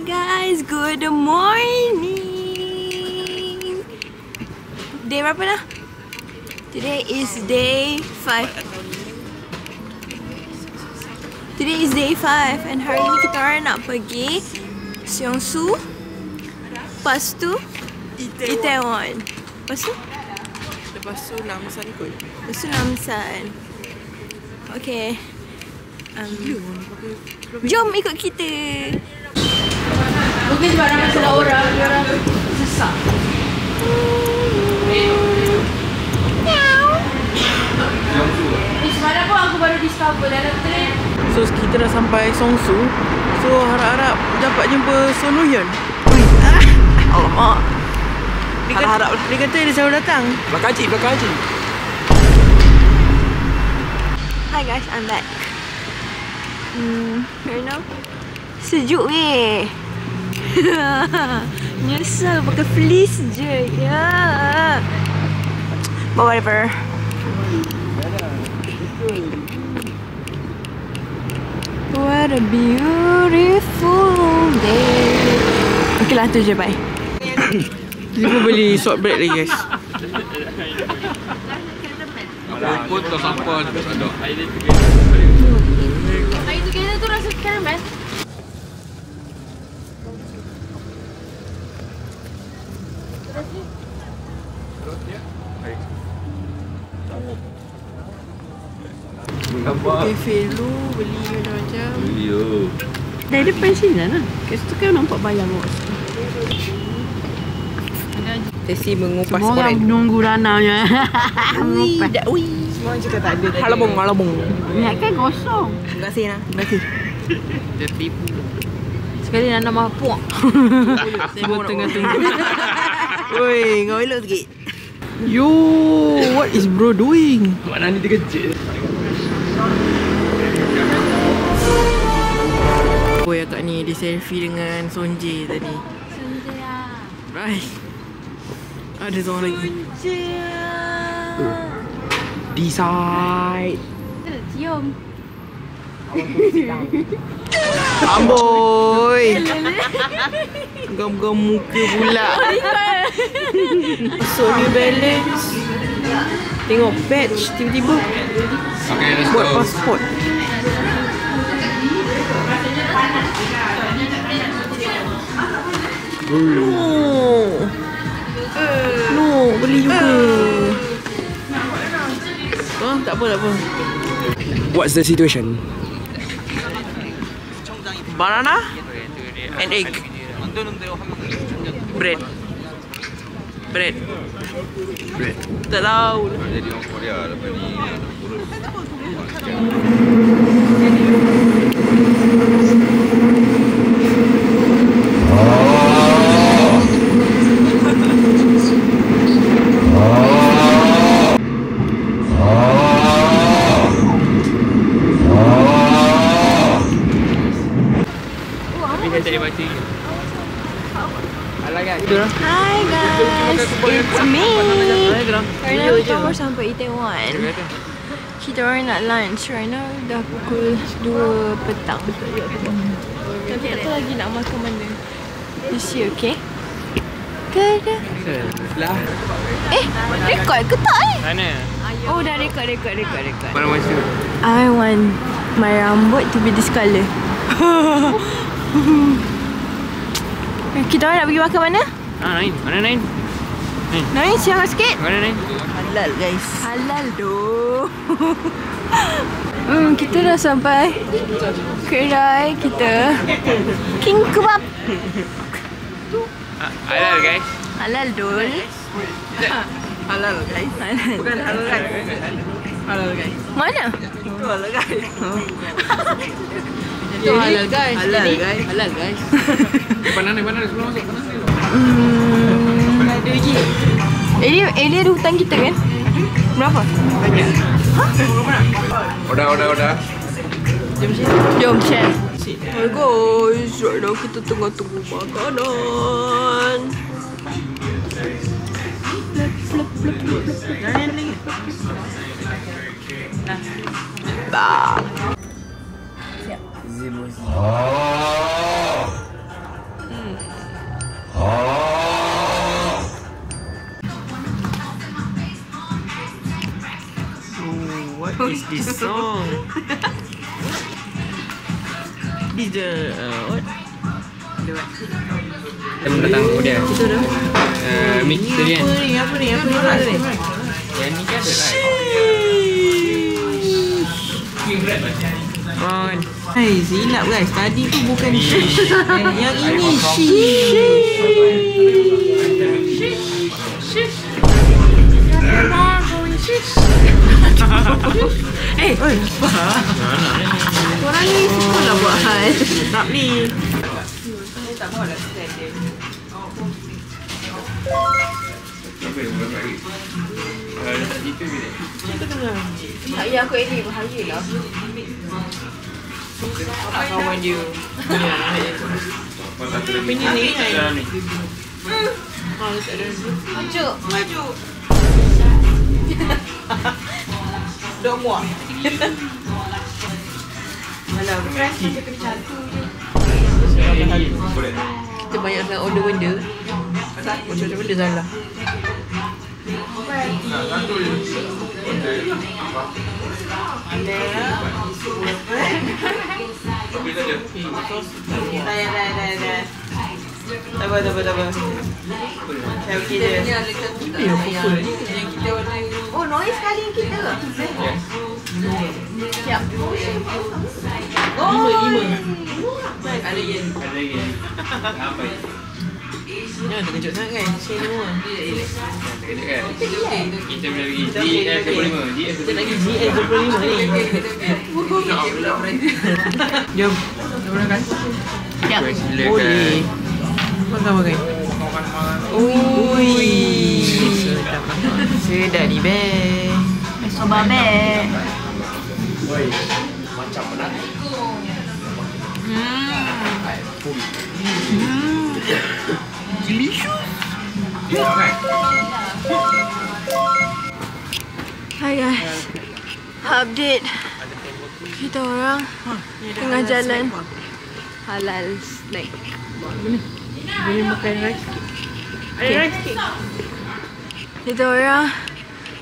guys, good morning. Day berapa dah? Today is day 5. Today is day 5 and hari ni kita orang nak pergi Seongsu. Lepas tu Itaewon. Lepas tu Namsan kot. Lepas tu Namsan. Okay. Jom ikut kita. Mungkin sebab ramai salah orang, dia orang sesak. Semalam pun aku baru discover dalam train. So kita dah sampai Seongsu. So harap-harap dapat jumpa Son Woo-hyun. Alamak. Dia kata dia selalu datang. Belakang Haji. Hi guys, I'm back. Right now sejuk weh. Nyesel pakai fleece je. Yeah. But whatever. What a beautiful day. Okay lah, tu je, bye. Dia pun beli short bread lagi guys. Pun tak sampah ada. Air together tu rasa caramel. Cafe dulu beli macam-macam. Dari depan sini lah. Kat situ kan nampak bayang awak. Sesi mengupas Semua orang korek. nunggu Rananya. Mengupas. Semua orang cakap tak ada tadi. Halabung. Ingat kan kosong. Terima kasih Nah. Terima kasih. Dia tipu. Sekali Nana mapuak. Saya tengah tunggu. Oi, kau elok sikit. Yo, what is bro doing? Mana ni dia kecil. Boy akak ni dia selfie dengan Sonje tadi. Sonje lah. Right. Ada seorang lagi. Sonje. Decide. Cium. Amboi. Gam-gam muka pula. So New Balance. Tengok badge tiba-tiba Okay, let's buat go. pasport. No, beli juga. Tak apa. What's the situation? Banana and egg. Bread. Tak tahu. Jadi orang Korea lepas ni. Hi guys, it's me. Right now kita baru sampai Itaewon. Kita orang nak lunch. Right now dah pukul 2 petang. Tapi tak tahu lagi nak makan mana. You see, okay? Ke? Lah. Record ke tak Mana? Oh, dah record. Mana masa? I want my rambut to be this colour. Kita orang nak pergi makan mana? Mana Nain? Nain, siapa sikit? Mana Nain? Halal guys. Halal doh. Kita dah sampai kedai kita. King Kebab. Halal guys. Halal dul. Halal guys. Bukan halal guys. Halal guys. Mana? Itu halal guys. Itu halal guys. Halal guys. Mana sebelum masuk? Ada lagi. Ini ada hutang kita kan? Berapa? Banyak. Udah. Jom share. Hey guys, right now kita tengah tunggu makanan. Bah. What is this song? This the what? Kita datang kemudian. Mix tadi kan. Apa ni? Yang ni kan on. Hai, silap guys. Tadi tu bukan shish. Yang ini shish. Eh, oi, apa? Korang ni sekolah buat hal. Tak ni. Tak ya aku edit bahaya lah. Kawan dia. Ini ni. Maju. Dah muak. Alah, fresh macam kena satu je. Kita banyak sangat order benda. Macam benda salah. Tak apa. Saya okey je. Oh, noise kali yang kita. Siap. Ada yen. Jangan terkejut sangat kan. Share semua. Kita boleh lagi GS25. Kita lagi GS25 ni. Jom. Gunakan. Boleh. Makan. Ui. Sedap ni be. Soba be. Delicious. Hai guys. Update. Kita orang tengah jalan halal snack. Boleh makan rice cake. Ada rice cake. Kita orang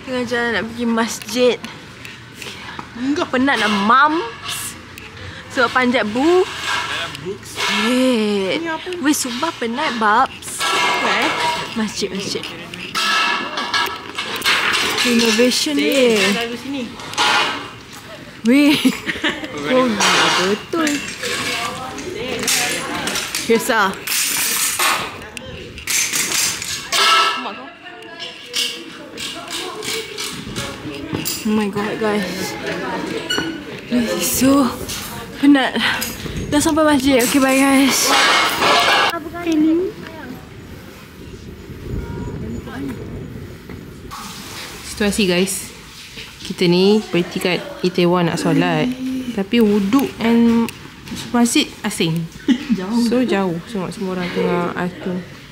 tengah jalan nak pergi masjid. Penat nak mumps. Sebab panjat bukit. Weh, sumpah penat babs. Masjid. Innovation ni. Lagu sini. Weh. Oh, betul. Kisah. Oh my god guys. This is so penat. Dah sampai masjid. Okay, bye guys. Situasi guys, kita ni pergi kat Itaewon nak solat, tapi wuduk and masjid asing. So jauh. So semua orang tengah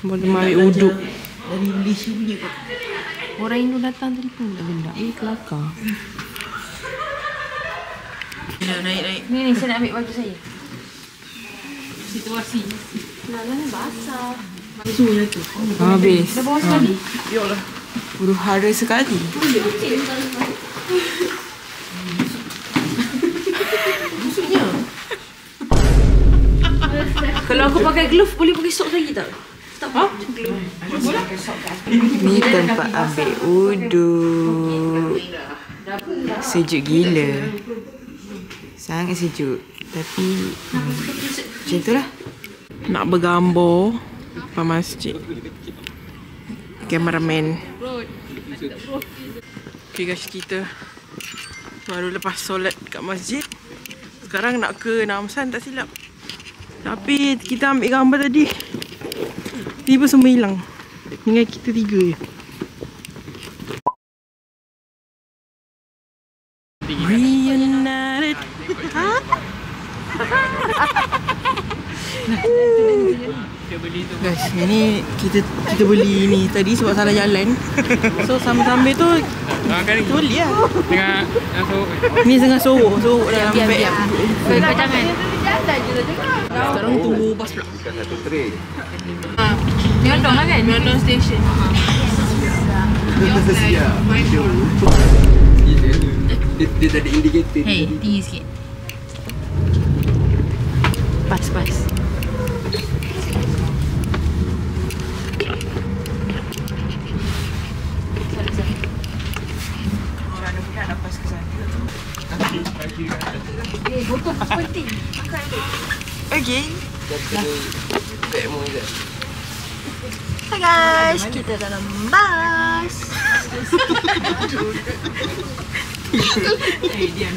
boleh ambil wuduk. Dari Malaysia punya kot. Orang Indo datang tadi pun tak benda. Kelakar. Naik. Ni saya nak ambil baju saya. Situasi. Lalan basah. Sunya tu. Habis. Dah bawa sekali? Yolah. Huru hara sekali. Maksudnya? Kalau aku pakai glove boleh pakai sok lagi tak? Ni tempat ambil wuduk. Sejuk gila. Sangat sejuk. Tapi macam itulah. Nak bergambar depan masjid. Cameraman. Okay guys, kita baru lepas solat kat masjid. Sekarang nak ke Namsan tak silap. Tapi kita ambil gambar tadi, tiba semua hilang. Tinggal kita tiga je. Reunited. Guys, ini kita beli ni tadi sebab salah jalan. So sambil-sambil tu kita beli lah. Tengah sorok. Ni tengah sorok dalam beg. Kau jangan. Sekarang tunggu bas pula. Nyondong lah kan? Nyondong station. Dia tak ada indikator. Hey, tinggi sikit. Pas. Okay. Hai guys, kita dalam bas. Hey, diam.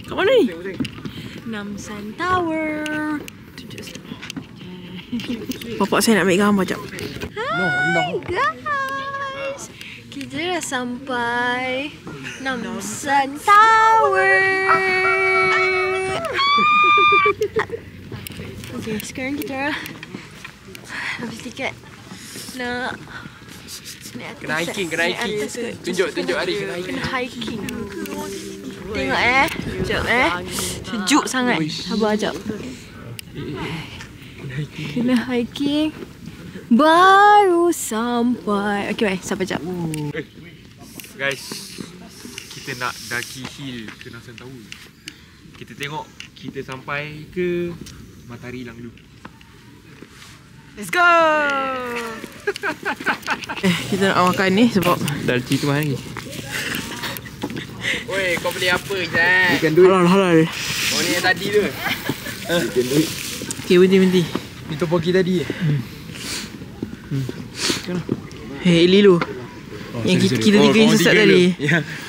Kat mana ni? Namsan Tower. Bapak saya nak ambil gambar jap. Hai guys, kita dah sampai Namsan Tower. Okay, sekarang kita habis tiket nak naik atas. Kena hiking. Tunjuk hari kena hiking. Kena hiking. Tengok sekejap sejuk sangat. Sabar jap. Kena hiking. Baru sampai. Okay, sabar jap. Guys, kita nak daki hill ke Namsan Tower. Kita tengok kita sampai ke Matahari Hilang dulu. Let's go! Kita nak makan ni sebab Dalci tu mahal lagi. Oi, kau beli apa je? Bukan duit. halal. Oh ni yang tadi tu. Bukan duit. Okay, berhenti. Ni topoki tadi. Hey, Lilo. Yang kita tiga yang sesat tadi.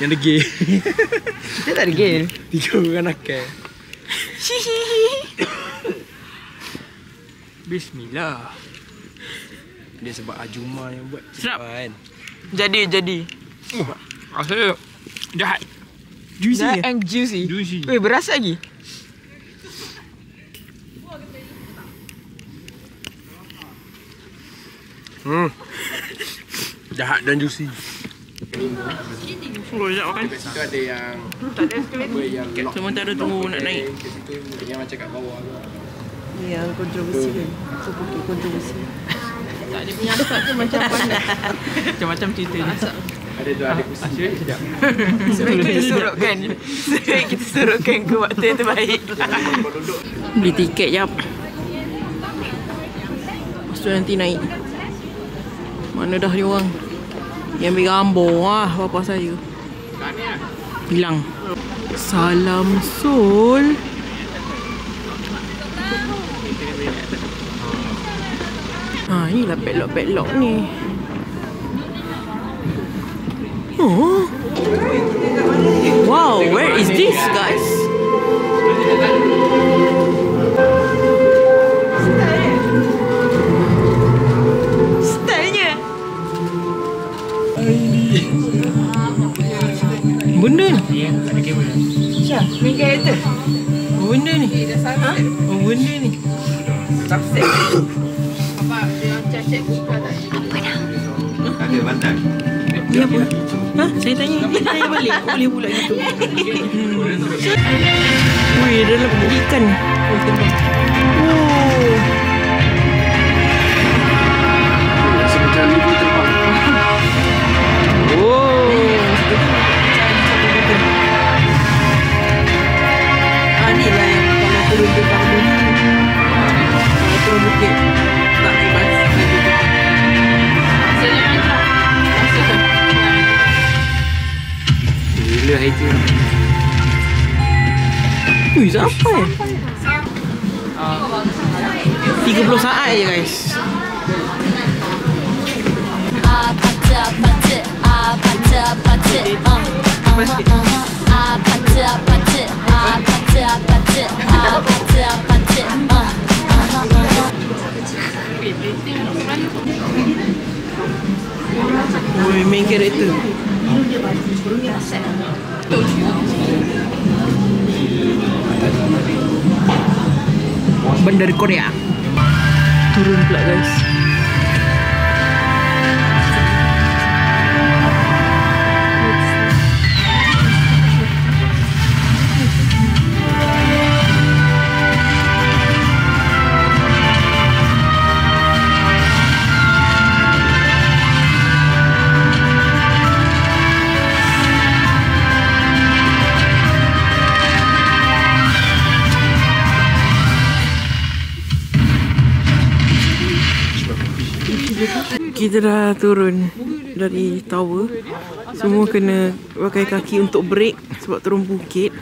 Yang degil. Kita tak degil. 3 orang nakal. Bismillah. Dia sebab Ajuma yang buat. Sedap. Kan. Jadi. Rasa jahat. Juicy and juicy. Weh, berasa lagi. Jahat dan juicy. Sungguh sekejap makan. Kat situ ada yang Tak ada eskalator. Sementara tunggu nak naik. kat situ yang macam kat bawah tu. Ni yang kontroversi kan. Kontroversi. Tak ada punya asap tu macam mana. Macam-macam cerita ni. Ada tu ada kursi. Sedap. Kita sorokkan ke waktu yang terbaik. Beli tiket jap. Lepas tu nanti naik. Mana dah dia orang yang ambil gambar bapa saya. Hilang. Salam Sol. Inilah padlock ni. Oh. Wow, where is this, guys? Stylenya. Benda ni. Ada kamera. Syah, main karakter. Oh, benda ni. Oh, benda ni. Ada bantal. Ni apa? Saya tanya balik. Boleh pula gitu. Wih, dalam ikan ni. Oh, terbang. Oh. Macam ni pun terbang. Oh. Ni lah yang kalau turun tu kalau turun bukit tak bebas. Gila itu. Wih, sampai 30 saat je guys. Wih, main karakter. Bandar Korea. Turun pula guys. Kita dah turun dari tower. Semua kena pakai kaki untuk break sebab turun bukit.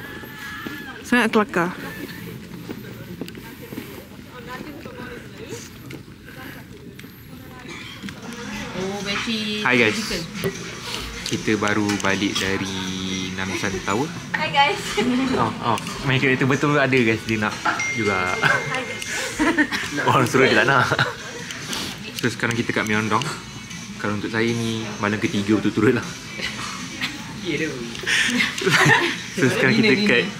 Sangat kelakar. Hai guys. Kita baru balik dari Namsan Tower. Hi guys. Main kereta betul ada guys. Dia nak juga. Orang suruh dia tak nak. So sekarang kita kat Myeongdong. Kalau untuk saya ni malam ketiga betul-betul lah. So sekarang kita kat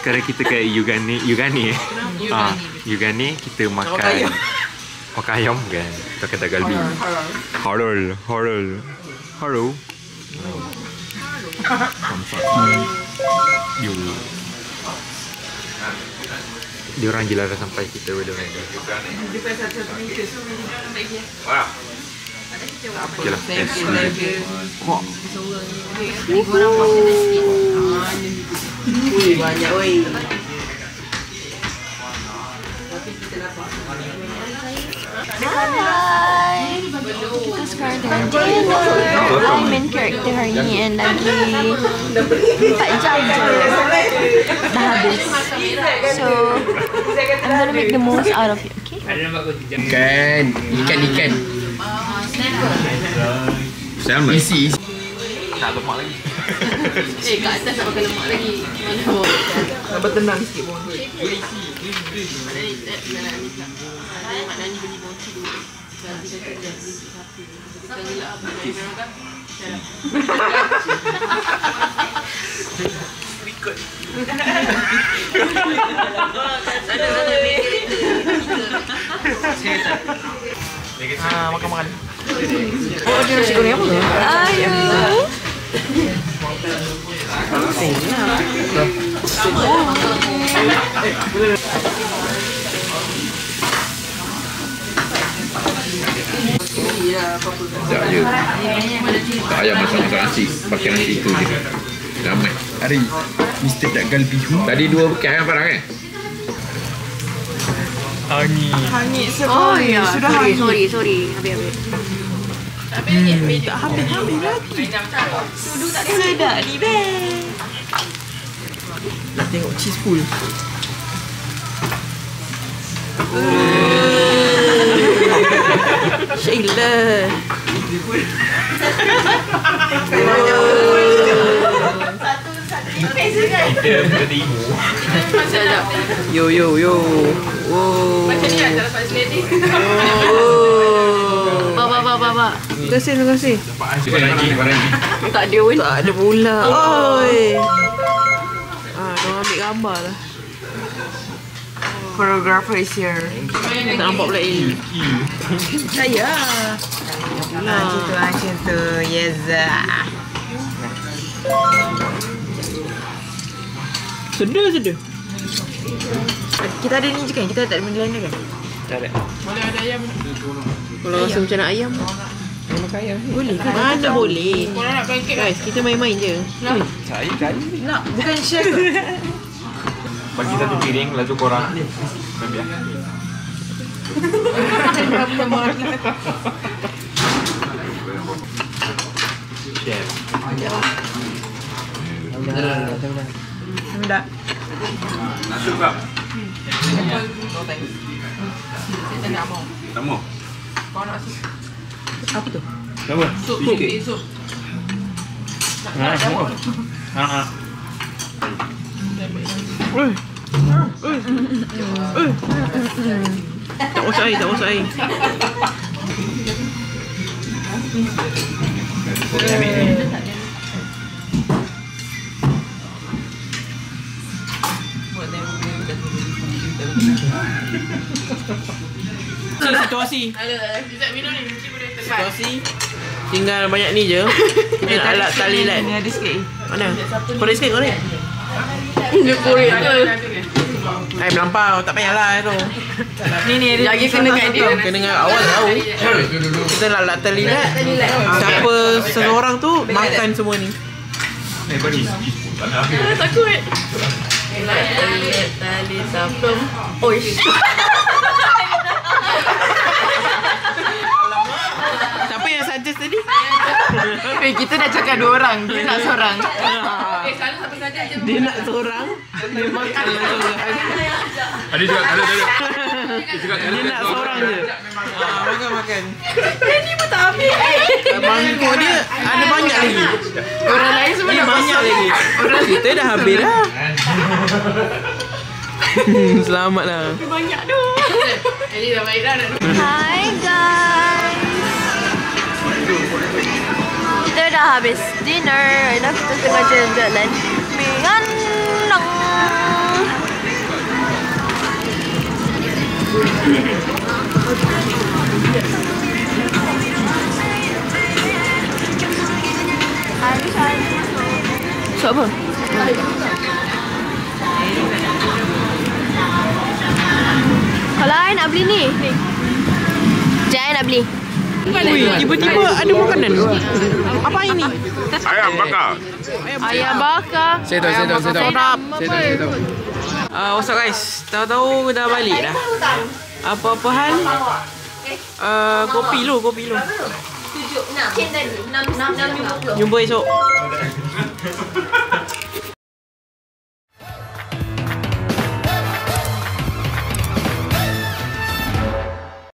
sekarang kita kat Yugane. Yugane kita makan ayam kan. Kita kata galbi. Halal. Dia orang gila dah sampai kita boleh main. Okay lah. Banyak oi. Hai. Kita sekarang tengah dinner. I main character hari ni and lagi 4 jam je dah habis. So I'm gonna make the most out of it, okay? Ikan. Sama. Isi. Tak lemak lagi. Kat atas nak makan lemak lagi. Mana Nampak tenang sikit pun. Makan. Oh, dia nasi goreng apa? Aduh. Tak je. Tak payah masak nasi. Pakai nasi itu je. Ramai. Hari Mr. Dagal Bihu. Tadi 2 bukan ayam parang kan? Hangit Oh sekali. ya, Sudah sorry. Habis. tak habis lagi. Sedap ni bang. Nak tengok cheese full. Sheila. Yo. Wow. Macam ni lah tak dapat selending. Baba. Terima kasih. Tak ada pun. Tak ada pula. Oi. Diorang ambil gambar lah. Choreographer is here. Tak nampak pula ini. Saya. Macam tu. Yes. Sedar. Kita ada ni je kan? Kita tak ada benda lain kan? Tak ada. Boleh ada ayam. Kalau rasa macam nak ayam. Makan ayam. Boleh ke? Mana boleh? Korang nak pancake Guys, kita main-main je. Cari. Nak, bukan chef. Bagi satu piring, lepas tu korang ambil lah. Chef. Tak. Nasi kak. Tak mau. Apa tu? Apa? Sup. Tak masak air. Situasi. Sekejap minum ni. Mesti boleh tepat. Situasi. Tinggal banyak ni je. Ni alat tali light. Ni ada sikit. Mana? Kau ada sikit kau ni? Dia korek ke? Melampau. Tak payahlah tu. Ni ada. Lagi kena kat dia. Kena dengan awal tahu. Kita alat tali light. Siapa seseorang tu makan semua ni. Takut. Tali sampung. Oish. tadi? Kita dah cakap 2 orang. Dia nak seorang. Dia nak seorang. Dia makan lah seorang. Ada juga kalau Dia nak seorang je. Makan. Ini pun tak habis. Mangkuk dia ada banyak lagi. Orang lain semua Dia dah banyak lagi. Kita dah habis dah. Selamat lah. banyak tu. Ini dah baik dah. Hi guys. Kita dah habis dinner. Dah kita tengah jalan-jalan. Menganang. So apa? Kalau I nak beli ni. Jai nak beli. Ui, tiba-tiba ada makanan. Apa ini? ayam bakar. Ayam bakar. Saya tahu. What's up guys? Tahu-tahu dah balik dah. Apa-apa hal? Kopi lu. Jumpa Jumpa esok.